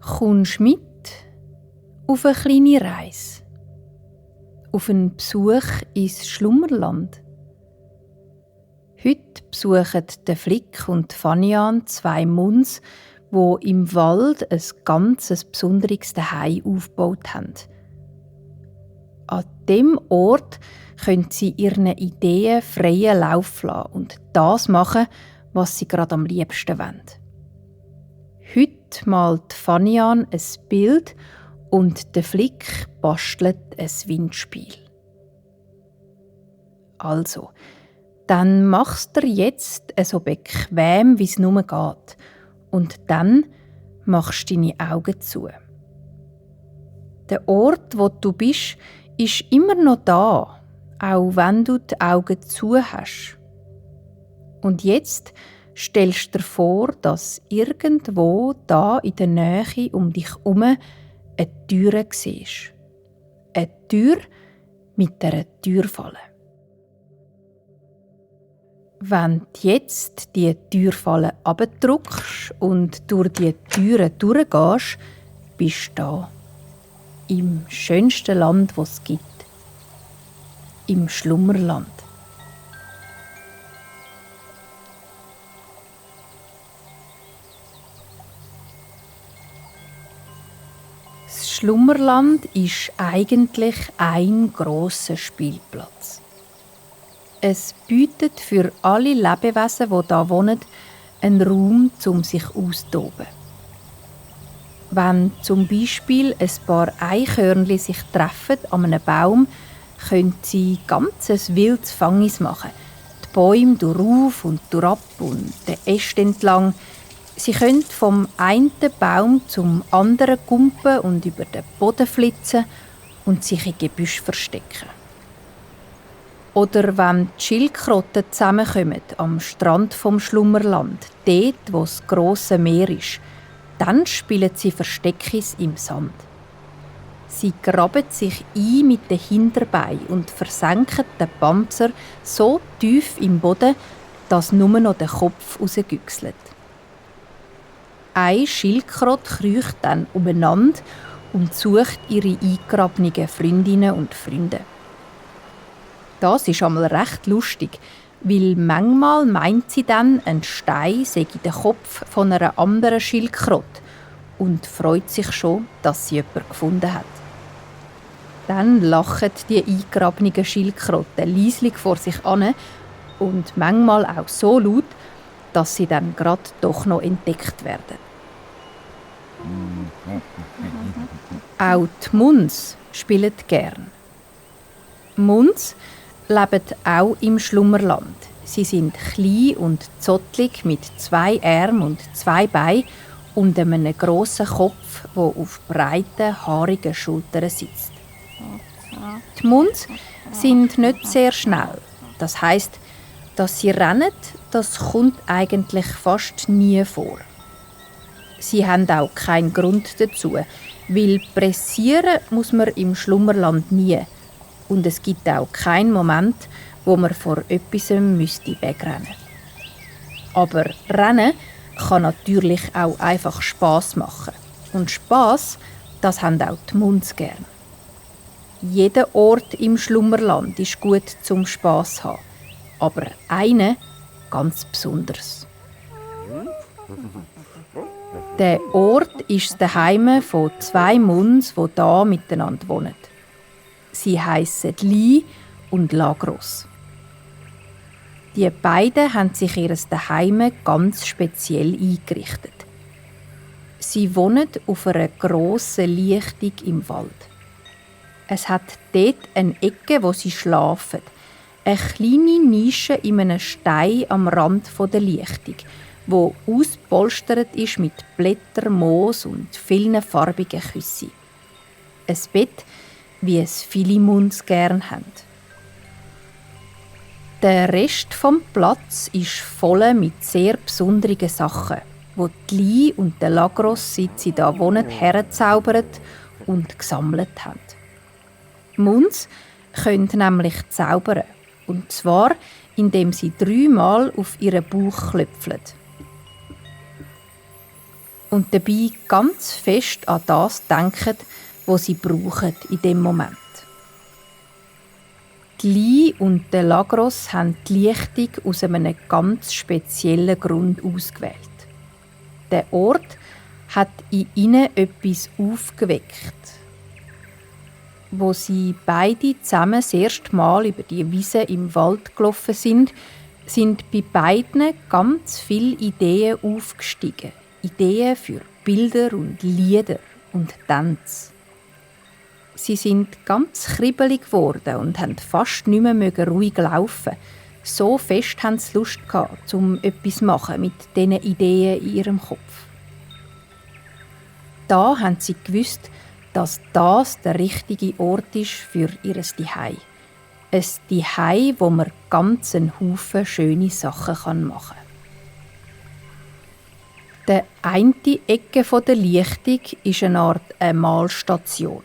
Kommst mit auf eine kleine Reise, auf einen Besuch ins Schlummerland. Heute besuchen der Flick und Fanian 2 Muns, die im Wald ein ganz besonderes Zuhause aufgebaut haben. An diesem Ort können sie ihren Ideen freien Lauf lassen und das machen, was sie gerade am liebsten wollen. Heute malt Fanian ein Bild und der Flick bastelt ein Windspiel. Also, dann machst du jetzt so bequem, wie es nur geht. Und dann machst du deine Augen zu. Der Ort, wo du bist, ist immer noch da, auch wenn du die Augen zu hast. Und jetzt stellst du dir vor, dass irgendwo da in der Nähe um dich herum eine Tür siehst. Eine Tür mit einer Türfalle. Wenn du jetzt die Türfalle abdrückst und durch die Türen durchgehst, bist du da. Im schönsten Land, das es gibt. Im Schlummerland. Das Schlummerland ist eigentlich ein grosser Spielplatz. Es bietet für alle Lebewesen, die hier wohnen, einen Raum, um sich auszutoben. Wenn zum Beispiel ein paar Eichhörnchen sich treffen an einem Baum, können sie ganzes wildes Fangis machen. Die Bäume durchauf und durchab und den Ästen entlang. Sie können vom einen Baum zum anderen kumpen und über den Boden flitzen und sich in Gebüsch verstecken. Oder wenn die Schildkröten zusammenkommen am Strand vom Schlummerland, dort, wo das grosse Meer ist, dann spielen sie Versteckis im Sand. Sie graben sich ein mit den Hinterbeinen und versenken den Panzer so tief im Boden, dass nur noch der Kopf rausgüchselt. Eine Schildkröte kriecht dann umeinander und sucht ihre eingegrabenen Freundinnen und Freunde. Das ist einmal recht lustig, weil manchmal meint sie dann, ein Stein sei der Kopf von einer anderen Schildkröte und freut sich schon, dass sie jemanden gefunden hat. Dann lachen die eingegrabenen Schildkröten leislich vor sich an und manchmal auch so laut, dass sie dann gerade doch noch entdeckt werden. Auch die Muns spielen gern. Muns leben auch im Schlummerland. Sie sind klein und zottelig mit 2 Armen und 2 Beinen und einem grossen Kopf, der auf breiten, haarigen Schultern sitzt. Die Muns sind nicht sehr schnell. Das heisst, dass sie rennen, das kommt eigentlich fast nie vor. Sie haben auch keinen Grund dazu, weil pressieren muss man im Schlummerland nie. Und es gibt auch keinen Moment, wo man vor etwas wegrennen müsste. Aber Rennen kann natürlich auch einfach Spass machen. Und Spass, das haben auch die Muns gern. Jeder Ort im Schlummerland ist gut zum Spass haben. Aber einer ganz besonders. Der Ort ist das Heim von 2 Muns, die hier miteinander wohnen. Sie heissen Li und Lagros. Die beiden haben sich ihr Daheim ganz speziell eingerichtet. Sie wohnen auf einer grossen Lichtung im Wald. Es hat dort eine Ecke, wo sie schlafen. Eine kleine Nische in einem Stein am Rand der Lichtung, wo ausgepolstert ist mit Blättern, Moos und vielen farbigen Küssen. Ein Bett, wie es viele Muns gern haben. Der Rest vom Platz ist voll mit sehr besonderen Sachen, wo die Li und der Lagros, seit sie da wohnen, hergezaubert und gesammelt haben. Muns können nämlich zaubern, und zwar indem sie 3-mal auf ihren Bauch klopfen. und dabei ganz fest an das denken, was sie brauchen in dem Moment. Die Li und der Lagros haben die Lichtung aus einem ganz speziellen Grund ausgewählt. Der Ort hat in ihnen etwas aufgeweckt. Wo sie beide zusammen das erste Mal über die Wiese im Wald gelaufen sind bei beiden ganz viele Ideen aufgestiegen. Ideen für Bilder und Lieder und Tänze. Sie sind ganz kribbelig geworden und haben fast nicht mehr ruhig laufen. So fest haben sie Lust gehabt, um etwas zu machen mit diesen Ideen in ihrem Kopf. Da haben sie gewusst, dass das der richtige Ort ist für ihr Zuhause. Ein Zuhause, wo man ganz einen Haufen schöne Sachen machen kann. Die eine Ecke der Lichtung ist eine Art Malstation.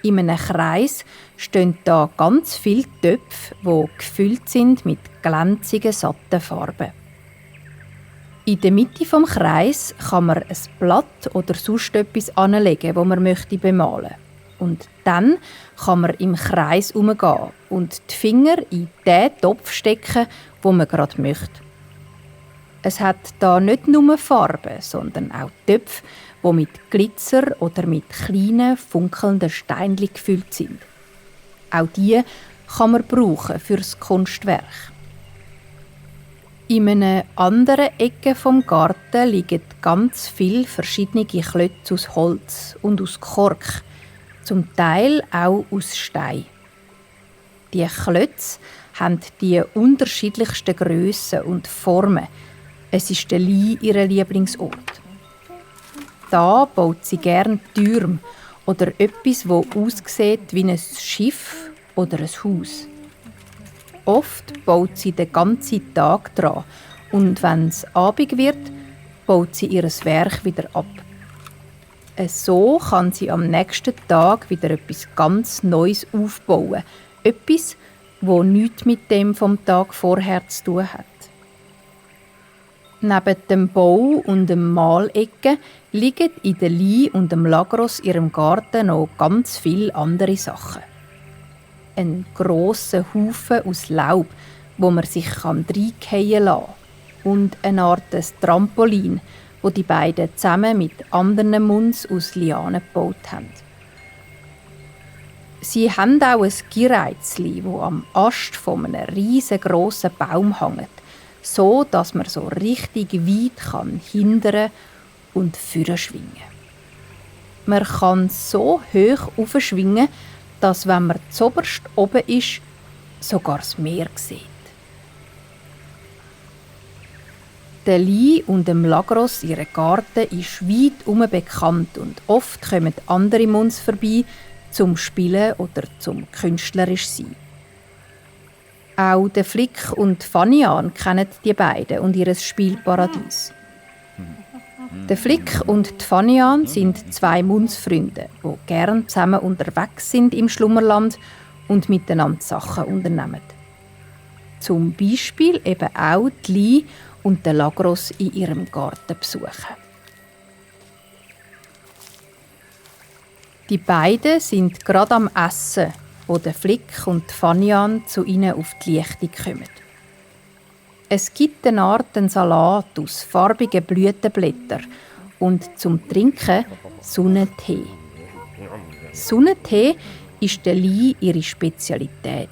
In einem Kreis stehen da ganz viele Töpfe, die gefüllt sind mit glänzigen, satten Farben. In der Mitte des Kreis kann man ein Blatt oder sonst etwas anlegen, das man bemalen möchte. Und dann kann man im Kreis herumgehen und die Finger in den Topf stecken, den man gerade möchte. Es hat da nicht nur Farben, sondern auch Töpfe, die mit Glitzer oder mit kleinen, funkelnden Steinchen gefüllt sind. Auch die kann man brauchen für das Kunstwerk. In einer anderen Ecke vom Garten liegen ganz viele verschiedene Klötze aus Holz und aus Kork, zum Teil auch aus Stein. Die Klötze haben die unterschiedlichsten Grössen und Formen. Es ist der Li ihr Lieblingsort. Da baut sie gern Türme oder etwas, das aussieht wie ein Schiff oder ein Haus. Oft baut sie den ganzen Tag dran und wenn es Abend wird, baut sie ihr Werk wieder ab. So kann sie am nächsten Tag wieder etwas ganz Neues aufbauen. Etwas, das nichts mit dem vom Tag vorher zu tun hat. Neben dem Bau und dem Malecken liegen in der Li und dem Lagros ihrem Garten noch ganz viele andere Sachen. Ein grosser Haufen aus Laub, wo man sich reingehen lassen kann. Und eine Art Trampolin, wo die beiden zusammen mit anderen Munds aus Lianen gebaut haben. Sie haben auch ein Gireizli, das am Ast von einem riesengroßen Baum hängt, so dass man so richtig weit hindern und vorne schwingen kann. Man kann so hoch aufschwingen, dass, wenn man zuoberst oben ist, sogar das Meer sieht. Der Li und dem Lagros, ihr Garten, ist weit bekannt und oft kommen andere Munds vorbei, zum Spielen oder zum künstlerisch sein. Auch der Flick und Fanian kennen die beiden und ihr Spielparadies. Der Flick und die Fanian sind zwei Mundsfreunde, die gern zusammen unterwegs sind im Schlummerland und miteinander Sachen unternehmen. Zum Beispiel eben auch die Li und den Lagros in ihrem Garten besuchen. Die beiden sind gerade am Essen, wo der Flick und die Fanian zu ihnen auf die Lichtung kommen. Es gibt eine Art Salat aus farbigen Blütenblättern und zum Trinken Sonnentee. Sonnentee ist der Li ihre Spezialität.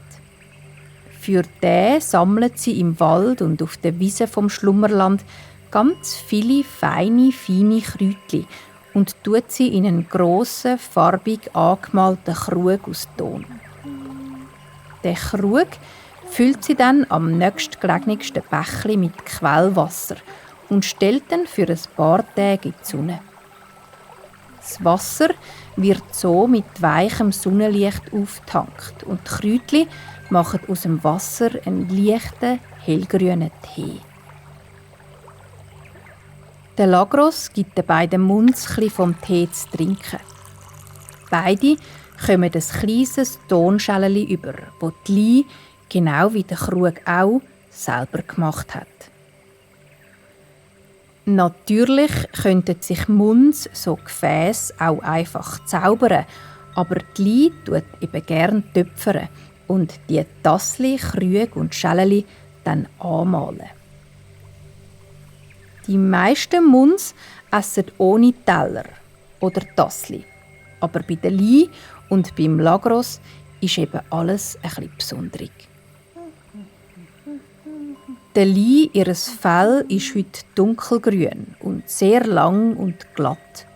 Für den sammelt sie im Wald und auf der Wiese vom Schlummerland ganz viele feine Kräutchen und tut sie in einen grossen, farbig angemalten Krug aus Ton. Den Krug füllt sie dann am nächstgelegensten Bächli mit Quellwasser und stellt dann für ein paar Tage in die Sonne. Das Wasser wird so mit weichem Sonnenlicht aufgetankt und die Kräutchen machen aus dem Wasser einen leichten, hellgrünen Tee. Der Lagros gibt den beiden Munds etwas vom Tee zu trinken. Beide kommen ein kleines Tonschälchen über, das die Li, genau wie der Krug auch, selber gemacht hat. Natürlich könnten sich Munz so Gefäße auch einfach zaubern, aber die Li tut eben gern töpfern und die Tassli, Krüge und Schäleli dann anmalen. Die meisten Munz essen ohne Teller oder Tassli, aber bei der Li und beim Lagros ist eben alles ein bisschen besonderig. Der Li, ihres Fell ist heute dunkelgrün und sehr lang und glatt.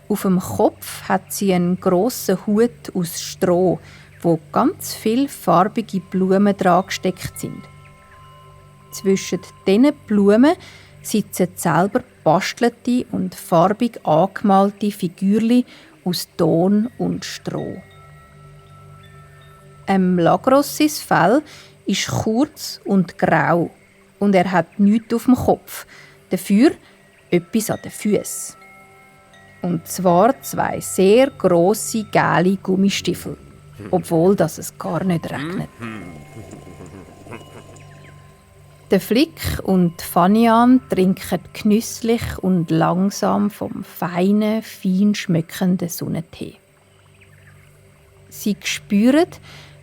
Auf dem Kopf hat sie einen grossen Hut aus Stroh, wo ganz viele farbige Blumen dran gesteckt sind. Zwischen diesen Blumen sitzen selber bastelte und farbig angemalte Figürchen aus Ton und Stroh. Lagros sis Fell ist kurz und grau und er hat nichts auf dem Kopf, dafür etwas an den Füßen. Und zwar 2 sehr grosse, gelbe Gummistiefel, obwohl es gar nicht regnet. Der Flick und Fanian trinken genüsslich und langsam vom feinen, fein schmeckenden Sonnentee. Sie spüren,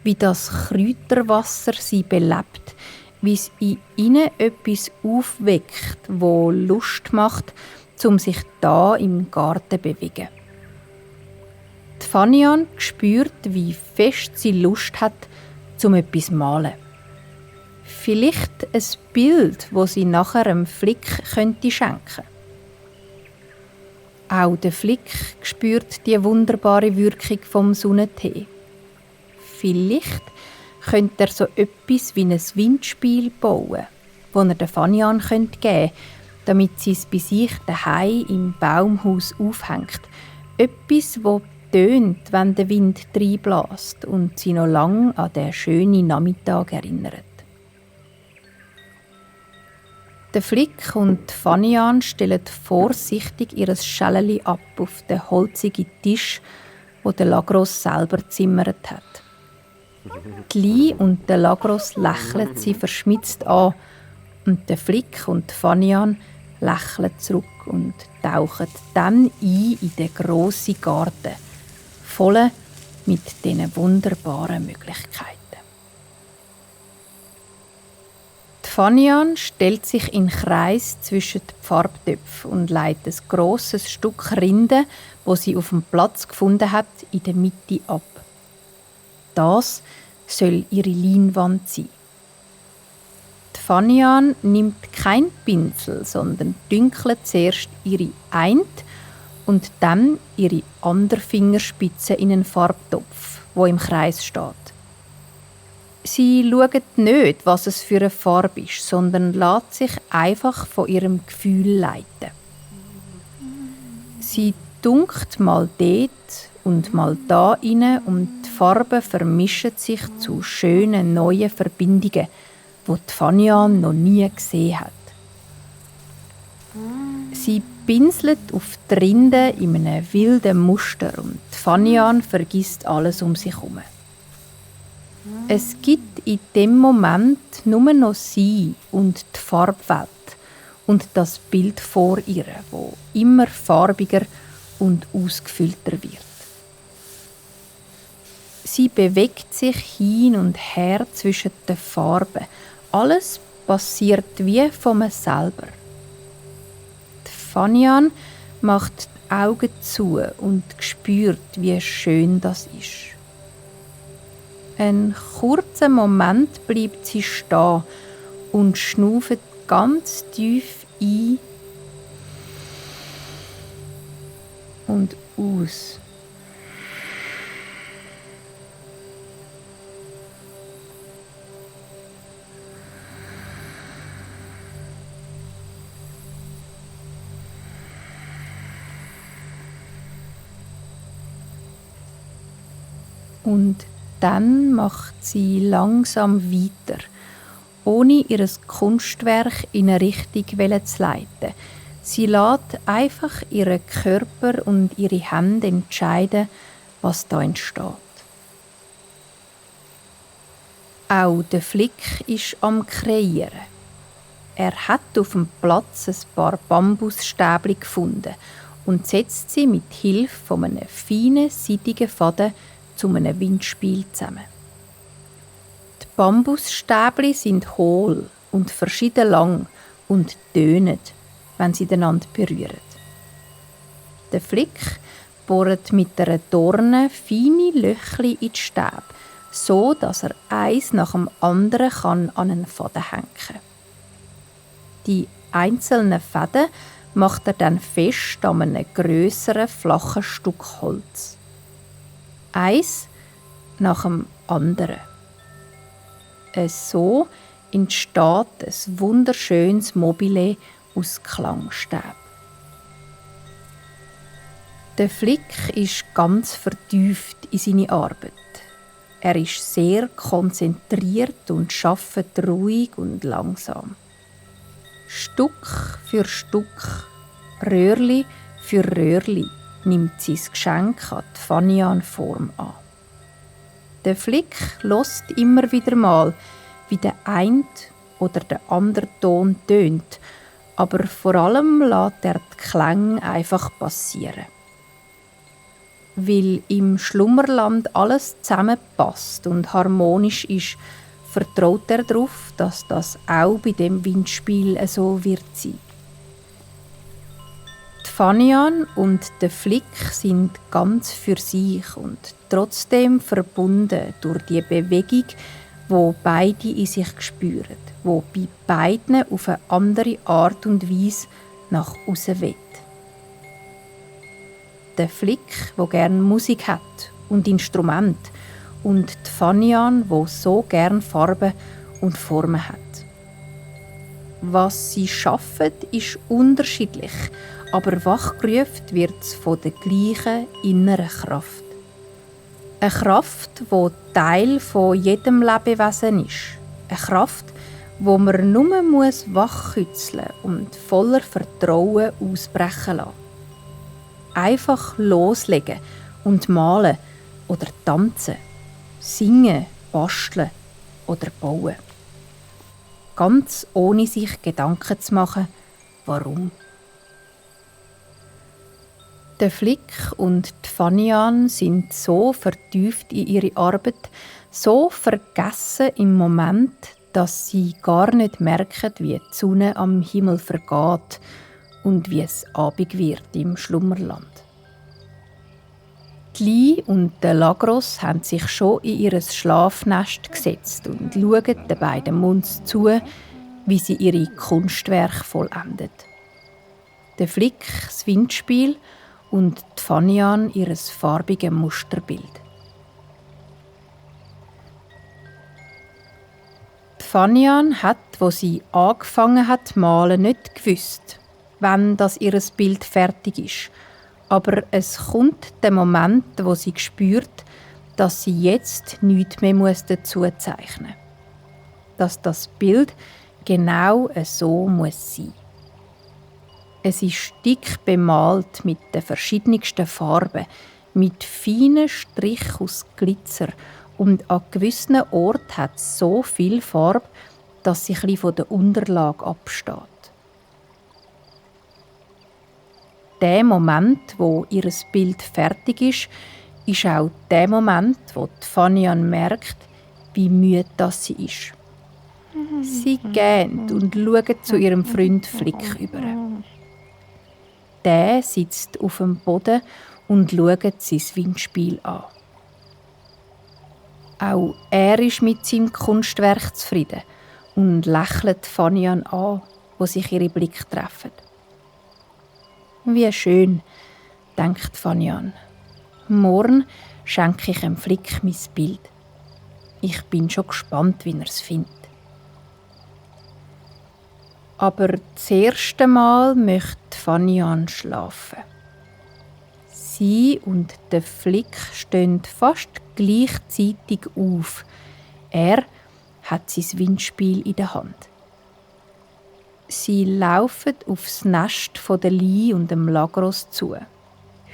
wie das Kräuterwasser sie belebt, wie es in ihnen etwas aufweckt, wo Lust macht, um sich da im Garten zu bewegen. Die Fanian spürt, wie fest sie Lust hat, um etwas zu malen. Vielleicht ein Bild, das sie nachher einem Flick schenken könnte. Auch der Flick spürt die wunderbare Wirkung vom Sonnentee. Vielleicht könnte er so etwas wie ein Windspiel bauen, das er der Fanian geben könnte, damit sie es bei sich daheim im Baumhaus aufhängt. Etwas, das tönt, wenn der Wind reinbläst und sie noch lange an den schönen Nachmittag erinnert. Der Flick und Fanian stellen vorsichtig ihr Schäleli ab auf den holzigen Tisch, wo der Lagros selber gezimmert hat. Die Li und der Lagros lächeln sie verschmitzt an und der Flick und Fanian lächeln zurück und tauchen dann ein in den grossen Garten, voll mit diesen wunderbaren Möglichkeiten. Die Fanian stellt sich in Kreis zwischen die Farbtöpfe und legt ein grosses Stück Rinde, das sie auf dem Platz gefunden hat, in der Mitte ab. Das soll ihre Leinwand sein. Die Fanian nimmt keinen Pinsel, sondern dünkelt zuerst ihre eine und dann ihre andere Fingerspitze in einen Farbtopf, wo im Kreis steht. Sie schaut nicht, was es für eine Farbe ist, sondern lässt sich einfach von ihrem Gefühl leiten. Sie tunkt mal dort und mal da rein und die Farben vermischen sich zu schönen neuen Verbindungen, die die Fanian noch nie gesehen hat. Sie pinselt auf die Rinde in einem wilden Muster und Fanian vergisst alles um sich herum. Es gibt in dem Moment nur noch sie und die Farbwelt und das Bild vor ihr, wo immer farbiger und ausgefüllter wird. Sie bewegt sich hin und her zwischen den Farben. Alles passiert wie von mir selber. Die Fanian macht die Augen zu und spürt, wie schön das ist. Einen kurzen Moment bleibt sie stehen und schnauft ganz tief ein und aus. Und dann macht sie langsam weiter, ohne ihr Kunstwerk in eine Richtung zu leiten. Sie lässt einfach ihren Körper und ihre Hände entscheiden, was da entsteht. Auch der Flick ist am Kreieren. Er hat auf dem Platz ein paar Bambusstäbli gefunden und setzt sie mit Hilfe von einem feinen, seidigen Faden zu einem Windspiel zusammen. Die Bambusstäbli sind hohl und verschieden lang und tönen, wenn sie einander berühren. Der Flick bohrt mit einer Dorne feine Löchli in die Stäbe, so dass er eins nach dem anderen an einen Faden hängen kann. Die einzelnen Fäden macht er dann fest an einem grösseren, flachen Stück Holz. Eins nach dem anderen. So entsteht ein wunderschönes Mobile aus Klangstäben. Der Flick ist ganz vertieft in seine Arbeit. Er ist sehr konzentriert und arbeitet ruhig und langsam. Stück für Stück, Röhrli für Röhrli nimmt sein Geschenk an die Fanian-Form an. Der Flick hört immer wieder mal, wie der eine oder der andere Ton tönt, aber vor allem lässt er die Klänge einfach passieren. Weil im Schlummerland alles zusammenpasst und harmonisch ist, vertraut er darauf, dass das auch bei dem Windspiel so wird sein. Die Fanian und der Flick sind ganz für sich und trotzdem verbunden durch die Bewegung, wo beide in sich spüren, wo bei beiden auf eine andere Art und Weise nach außen weht. Der Flick, der gerne Musik hat und Instrument, und die Fanian, die so gerne Farben und Formen hat. Was sie schaffen, ist unterschiedlich, aber wachgerufen wird es von der gleichen inneren Kraft. Eine Kraft, die Teil von jedem Lebewesen ist. Eine Kraft, wo man nur wachkützeln und voller Vertrauen ausbrechen lassen. Einfach loslegen und malen oder tanzen, singen, basteln oder bauen. Ganz ohne sich Gedanken zu machen, warum. Der Flick und die Fanian sind so vertieft in ihre Arbeit, so vergessen im Moment, dass sie gar nicht merken, wie die Sonne am Himmel vergeht und wie es Abend wird im Schlummerland. Die Li und der Lagros haben sich schon in ihr Schlafnest gesetzt und schauen den beiden Munds zu, wie sie ihre Kunstwerke vollendet. Der Flick das Windspiel und die Fanian ihr farbiges Musterbild. Die Fanian hat, wo sie angefangen hat zu malen, nicht gewusst, wann das ihr Bild fertig ist. Aber es kommt der Moment, wo sie spürt, dass sie jetzt nichts mehr dazu zeichnen muss. Dass das Bild genau so muss sein. Es ist dick bemalt mit den verschiedensten Farben, mit feinen Strichen aus Glitzer und an gewissen Orten hat es so viel Farbe, dass sie etwas von der Unterlage absteht. Der Moment, wo ihr Bild fertig ist auch der Moment, wo die Fanian merkt, wie müde sie ist. Sie gähnt und schaut zu ihrem Freund Flick über. Der sitzt auf dem Boden und schaut sein Windspiel an. Auch er ist mit seinem Kunstwerk zufrieden und lächelt Fanian an, wo sich ihre Blicke treffen. Wie schön, denkt Fanian. Morgen schenke ich dem Flick mein Bild. Ich bin schon gespannt, wie er es findet. Aber das erste Mal möchte Fanian schlafen. Sie und der Flick stehen fast gleichzeitig auf. Er hat sein Windspiel in der Hand. Sie laufen aufs Nest von der Li und dem Lagros zu.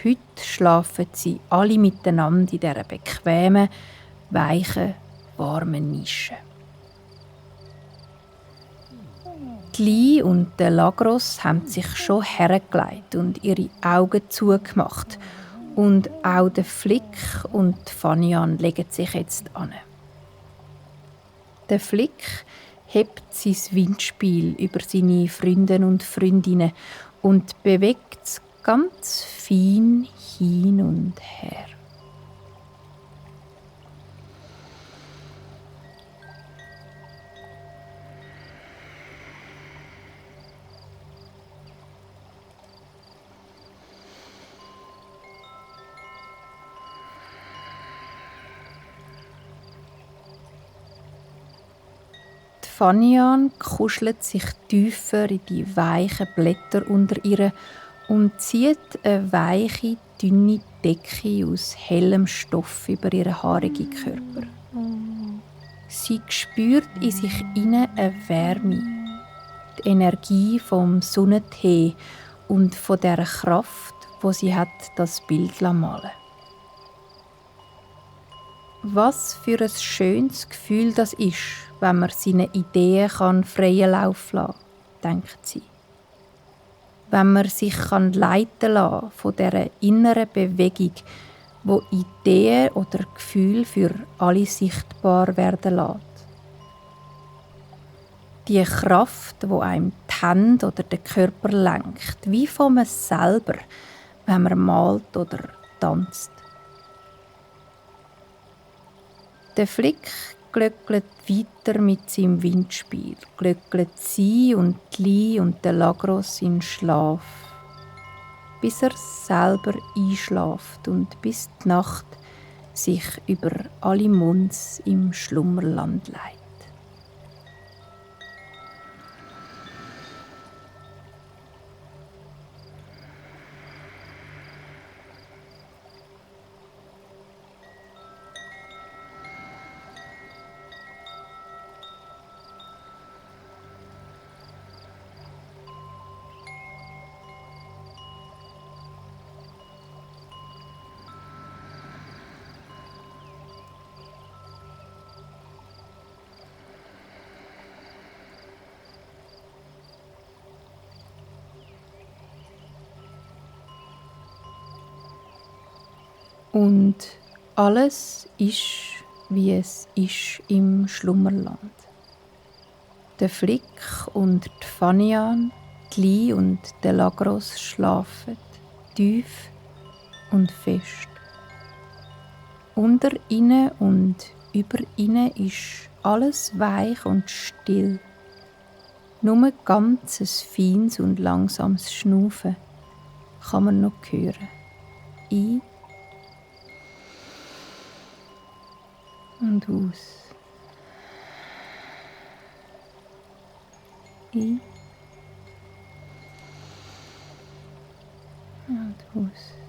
Heute schlafen sie alle miteinander in dieser bequemen, weichen, warmen Nische. Die Li und der Lagros haben sich schon hergelegt und ihre Augen zugemacht. Und auch der Flick und Fanian legen sich jetzt an. Der Flick hebt sein Windspiel über seine Freunde und Freundinnen und bewegt es ganz fein hin und her. Fanian kuschelt sich tiefer in die weichen Blätter unter ihr und zieht eine weiche, dünne Decke aus hellem Stoff über ihren haarigen Körper. Sie spürt in sich inne eine Wärme, die Energie vom Sonnentee und von der Kraft, wo sie hat, das Bild malen. Was für ein schönes Gefühl das ist, wenn man seine Ideen freien Lauf lassen kann, denkt sie. Wenn man sich leiten lassen von dieser inneren Bewegung, wo Ideen oder Gefühle für alle sichtbar werden lässt. Die Kraft, wo einem die Hände oder den Körper lenkt, wie von einem selber, wenn man malt oder tanzt. Der Flick glöckelt weiter mit seinem Windspiel, glöckelt sie und die Li und der Lagros in Schlaf, bis er selber einschläft und bis die Nacht sich über alle Munds im Schlummerland leitet. Und alles ist, wie es ist im Schlummerland. Der Flick und die Fanian, die Li und der Lagros schlafen tief und fest. Unter ihnen und über ihnen ist alles weich und still. Nur ganz ein feines und langsames Schnaufen kann man noch hören. Ein und aus. Ein und aus.